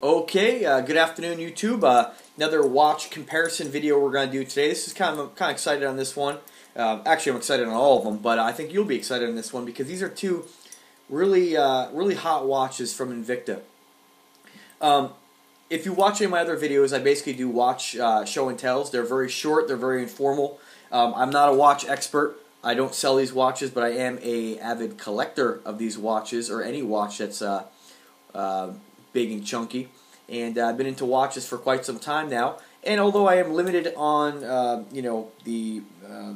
Okay, good afternoon, YouTube. Another watch comparison video we're going to do today. This is kind of excited on this one. Actually, I'm excited on all of them, but I think you'll be excited on this one because these are two really hot watches from Invicta. If you watch any of my other videos, I basically do watch show and tells. They're very short. They're very informal. I'm not a watch expert. I don't sell these watches, but I am an avid collector of these watches, or any watch that's big and chunky, and I've been into watches for quite some time now. And although I am limited on the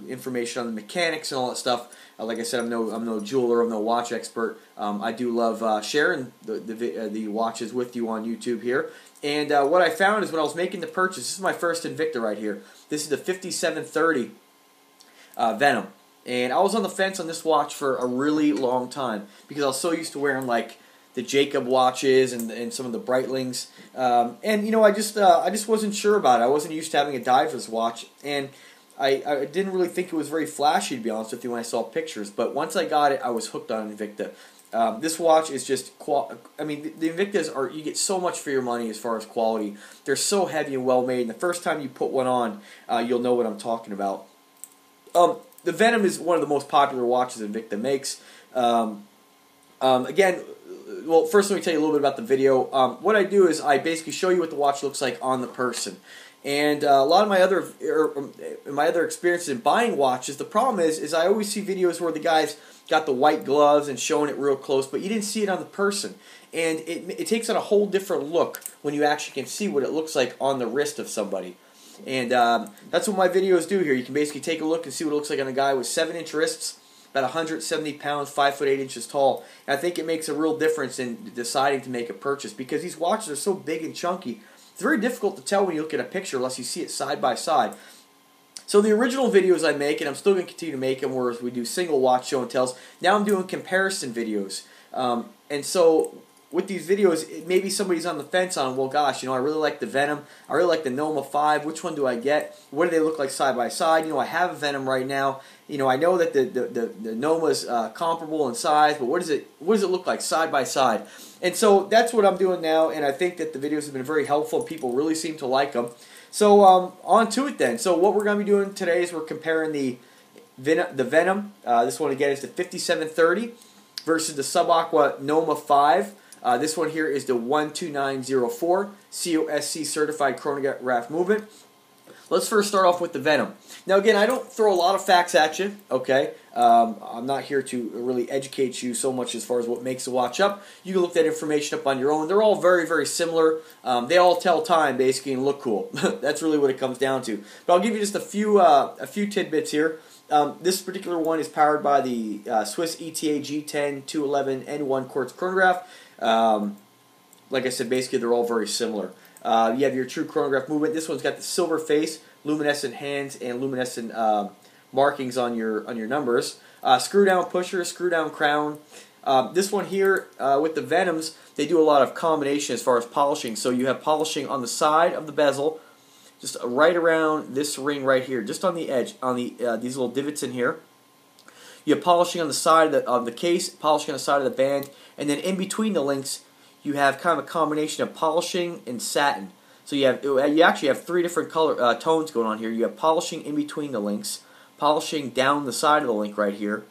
information on the mechanics and all that stuff, like I said, I'm no jeweler, I'm no watch expert. I do love sharing the watches with you on YouTube here. And what I found is when I was making the purchase, this is my first Invicta right here. This is the 5730 Venom, and I was on the fence on this watch for a really long time because I was so used to wearing like the Jacob watches and some of the Breitlings, and I just wasn't sure about it. I wasn't used to having a diver's watch, and I didn't really think it was very flashy, to be honest with you, when I saw pictures. But once I got it, I was hooked on Invicta. This watch is just the Invictas are, you get so much for your money as far as quality. They're so heavy and well made, and the first time you put one on, you'll know what I'm talking about. The Venom is one of the most popular watches Invicta makes. Again, well, first let me tell you a little bit about the video. What I do is I basically show you what the watch looks like on the person. And a lot of my other experiences in buying watches, the problem is I always see videos where the guy's got the white gloves and showing it real close, but you didn't see it on the person. And it takes on a whole different look when you actually can see what it looks like on the wrist of somebody. And that's what my videos do here. You can basically take a look and see what it looks like on a guy with 7-inch wrists, about 170 pounds, 5 foot 8 inches tall. And I think it makes a real difference in deciding to make a purchase because these watches are so big and chunky. It's very difficult to tell when you look at a picture unless you see it side by side. So the original videos I make, and I'm still going to continue to make them, where we do single watch show and tells. Now I'm doing comparison videos. And so with these videos, maybe somebody's on the fence on, well, gosh, I really like the Venom. I really like the Noma 5. Which one do I get? What do they look like side by side? I have a Venom right now. I know that the Noma's comparable in size, but what does it look like side by side? And so that's what I'm doing now, and I think that the videos have been very helpful. People really seem to like them. So on to it then. So what we're going to be doing today is we're comparing the Venom. This one again is the 5730 versus the Subaqua Noma 5. This one here is the 12904 COSC certified chronograph movement. Let's first start off with the Venom. Now again, I don't throw a lot of facts at you, okay? I'm not here to really educate you so much as far as what makes a watch up. You can look that information up on your own. They're all very similar. They all tell time basically and look cool. That's really what it comes down to. But I'll give you just a few tidbits here. This particular one is powered by the Swiss ETA G10 211 N1 quartz chronograph. Like I said, basically they're all very similar. You have your true chronograph movement. This one's got the silver face, luminescent hands, and luminescent markings on your numbers. Screw down pusher, screw down crown. This one here with the Venoms, they do a lot of combination as far as polishing. So you have polishing on the side of the bezel, just right around this ring right here, just on the edge, on the these little divots in here. You have polishing on the side of the case, polishing on the side of the band, and then in between the links, you have kind of a combination of polishing and satin. So you actually have three different color tones going on here. You have polishing in between the links, polishing down the side of the link right here.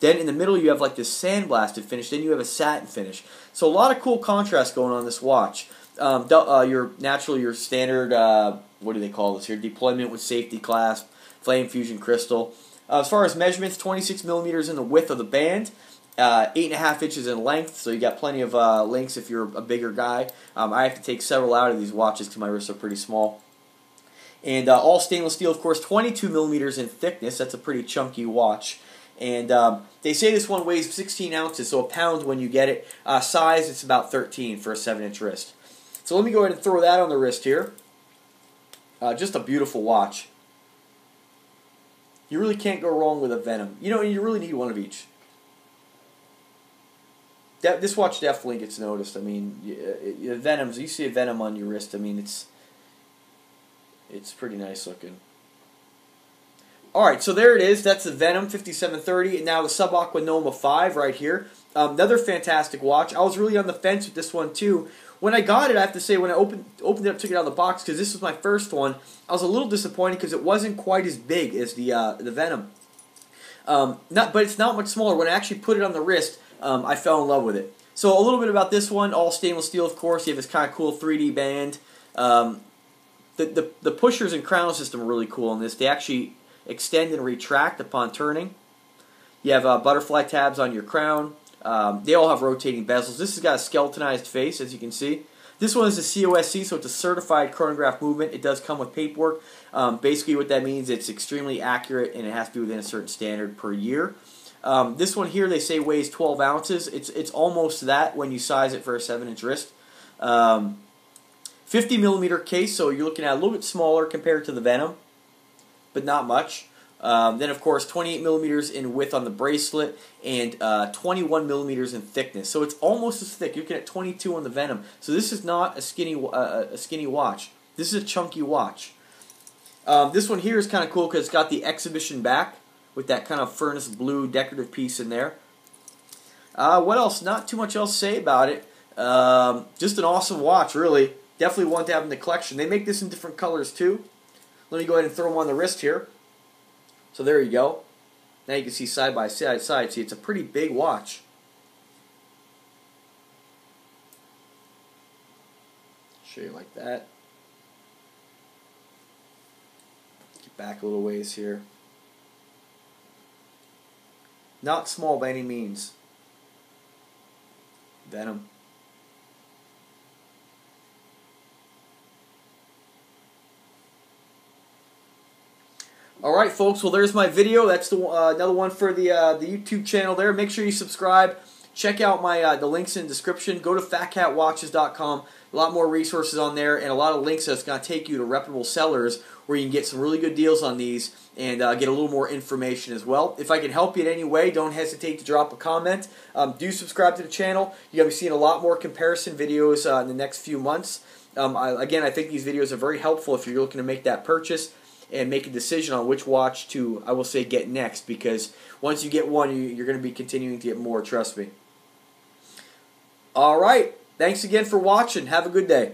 Then in the middle you have like this sandblasted finish. Then you have a satin finish. So a lot of cool contrast going on this watch. Your standard what do they call this here? Deployment with safety clasp, flame fusion crystal. As far as measurements, 26 millimeters in the width of the band. 8.5 inches in length, so you got plenty of links if you're a bigger guy. I have to take several out of these watches because my wrists are pretty small. And all stainless steel, of course, 22 millimeters in thickness. That's a pretty chunky watch. And they say this one weighs 16 ounces, so a pound when you get it. Size, it's about 13 for a 7-inch wrist. So let me go ahead and throw that on the wrist here. Just a beautiful watch. You really can't go wrong with a Venom. You really need one of each. This watch definitely gets noticed. I mean, Venoms. You see a Venom on your wrist. I mean, it's pretty nice looking. All right, so there it is. That's the Venom 5730, and now the Subaqua Noma 5 right here. Another fantastic watch. I was really on the fence with this one too when I got it, I have to say, when I opened it up, took it out of the box, because this was my first one, I was a little disappointed because it wasn't quite as big as the Venom. But it's not much smaller. When I actually put it on the wrist, I fell in love with it. So a little bit about this one, all stainless steel, of course. You have this kind of cool 3D band. The pushers and crown system are really cool on this. They actually extend and retract upon turning. You have butterfly tabs on your crown. They all have rotating bezels. This has got a skeletonized face, as you can see. This one is a COSC, so it's a certified chronograph movement. It does come with paperwork. Basically what that means, it's extremely accurate, and it has to be within a certain standard per year. This one here, they say weighs 12 ounces. It's almost that when you size it for a 7-inch wrist. 50 millimeter case, so you're looking at a little bit smaller compared to the Venom, but not much. Then, of course, 28 millimeters in width on the bracelet and 21 millimeters in thickness. So it's almost as thick. You're looking at 22 on the Venom. So this is not a skinny watch. This is a chunky watch. This one here is kind of cool because it's got the exhibition back with that kind of furnace blue decorative piece in there. What else? Not too much else to say about it. Just an awesome watch, really. Definitely one to have in the collection. They make this in different colors, too. Let me go ahead and throw them on the wrist here. So there you go. Now you can see side by side. See, it's a pretty big watch. Show you like that. Get back a little ways here. Not small by any means. Venom. Alright folks, well there's my video. That's the another one for the YouTube channel there. Make sure you subscribe. Check out my the links in the description. Go to PHATKATWatches.com. A lot more resources on there and a lot of links that's going to take you to reputable sellers where you can get some really good deals on these and get a little more information as well. If I can help you in any way, don't hesitate to drop a comment. Do subscribe to the channel. You're going to be seeing a lot more comparison videos in the next few months. Again, I think these videos are very helpful if you're looking to make that purchase and make a decision on which watch to, I will say, get next, because once you get one, you're going to be continuing to get more, trust me. Alright, thanks again for watching. Have a good day.